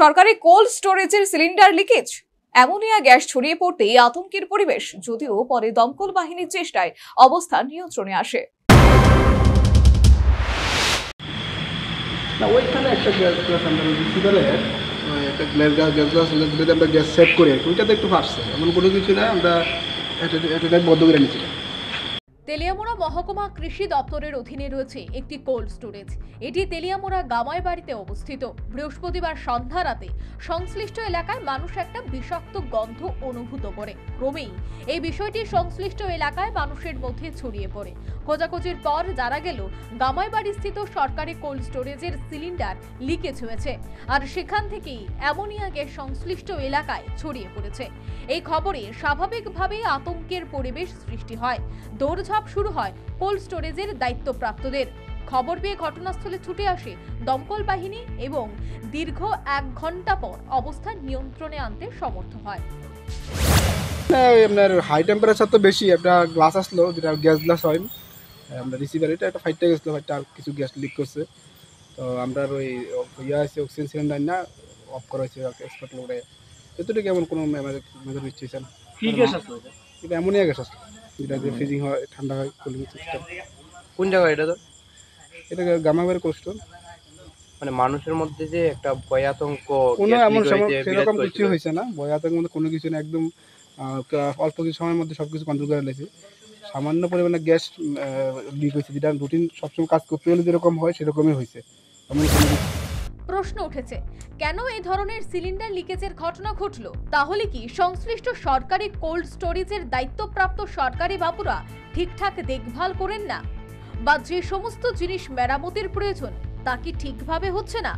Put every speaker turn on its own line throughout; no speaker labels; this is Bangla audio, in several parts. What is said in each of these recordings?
সরকারি কোল্ড স্টোরেজের সিলিন্ডার লিকেজ, অ্যামোনিয়া গ্যাস ছড়িয়ে পড়তেই আতঙ্কের পরিবেশ, যদিও পরে দমকল বাহিনীর চেষ্টায় অবস্থা নিয়ন্ত্রণে আসে।
ওইখানে একটা গ্যাস আমরা রিসিভারে একটা গ্যাস আমরা গ্যাস সেভ করি, ওইটাতে একটু ফাটছে, এমন কোনো কিছু না। আমরা একটা বন্ধ করে নিয়েছিলাম।
তেলিয়ামুড়া মহকুমা কৃষি দপ্তরের অধীনে রয়েছে একটি কোল্ড স্টোরেজ। এটি তেলিয়ামুড়া গামাইবাড়িতে অবস্থিত। বৃহস্পতিবার সন্ধ্যা রাতে সংশ্লিষ্ট এলাকায় মানুষ একটা বিষাক্ত গন্ধ অনুভূত করে। ক্রমেই এই বিষয়টি সংশ্লিষ্ট এলাকায় মানুষের মধ্যে ছড়িয়ে পড়ে। খোঁজাখুঁজির পর জানা গেল গামাইবাড়ি স্থিত সরকারি কোল্ড স্টোরেজের সিলিন্ডার লিকেজ হয়েছে, আর সেখান থেকেই অ্যামোনিয়া গ্যাস সংশ্লিষ্ট এলাকায় ছড়িয়ে পড়েছে। এই খবরে স্বাভাবিকভাবেই আতঙ্কের পরিবেশ সৃষ্টি হয়। দৌড়ঝাঁপ শুরু হয় কোল্ড স্টোরেজের দায়িত্বপ্রাপ্তদের। খবর পেয়ে ঘটনাস্থলে ছুটে আসে দমকল বাহিনী এবং দীর্ঘ 1 ঘন্টা পর অবস্থা নিয়ন্ত্রণে আনতে সমর্থ হয়।
আপনার হাই টেম্পারেচার তো বেশি, একটা গ্লাস আসলো, যেটা গ্যাস গ্লাস হয় আমরা রিসিভার, এটা একটা ফাইটটা গেছিলো, ফাইটটা কিছু গ্যাস লিক করছে। তো আমরা ওই আছে অক্সিজেন সিলিন্ডার না অফ করা হয়েছে এক্সপার্ট লোক, এতটুকু কেমন কোনো মেজার নিশ্চয়ই
কি গ্যাস আসলো?
এটা অ্যামোনিয়া গ্যাস আসলো, যেটা দিয়ে ফ্রিজিং হয়, ঠান্ডা হয়, কুলিং সিস্টেম।
কোন জায়গায় এটা? তো
এটা গামাইবাড়ি কোল্ড স্টোর।
মানে মানুষের মধ্যে যে একটা ভয় আতঙ্ক,
কোনো এমন সেরকম কিছু হয়েছে না, ভয় আতঙ্কের মধ্যে কোনো কিছু না। একদম অল্প কিছু সময়ের মধ্যে সবকিছু কন্ট্রোল করে নিয়েছে। সামান্য পরিমাণে গ্যাস লিক হয়েছে, যেটা রুটিন সবসময় কাজ করতে হলে যেরকম হয় সেরকমই হয়েছে।
প্রশ্ন উঠেছে, কেন এই ধরনের সিলিন্ডার লিকেজের ঘটনা ঘটলো? তাহলে কি সংশ্লিষ্ট সরকারি কোল্ড স্টোরেজের দায়িত্বপ্রাপ্ত সরকারি বাবুরা ঠিকঠাক দেখভাল করেন না, বা যে সমস্ত জিনিস মেরামতির প্রয়োজন তা কি ঠিকভাবে হচ্ছে না?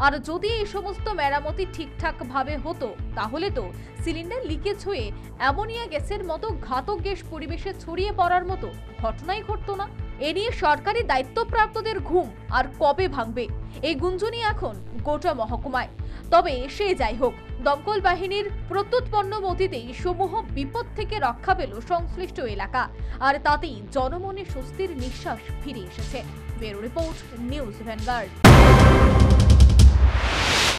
আর যদি এই সমস্ত মেরামতি ঠিকঠাক ভাবে হতো, তাহলে তো সিলিন্ডার লিকেজ হয়ে অ্যামোনিয়া গ্যাসের মতো ঘাতক গ্যাস পরিবেশে ছড়িয়ে পড়ার মতো ঘটনাই ঘটতো না। এ নিয়ে সরকারি দায়িত্বপ্রাপ্তদের ঘুম আর কবে ভাঙবে, এই গুঞ্জনই এখন গোটা মহকুমায়। তবে সে যাই হোক, দমকল বাহিনীর প্রত্যুৎপন্ন মতিতেই সমূহ বিপদ থেকে রক্ষা পেল সংশ্লিষ্ট এলাকা, আর তাতেই জনমনে স্বস্তির নিঃশ্বাস ফিরে এসেছে। Bureau report, news vanguard.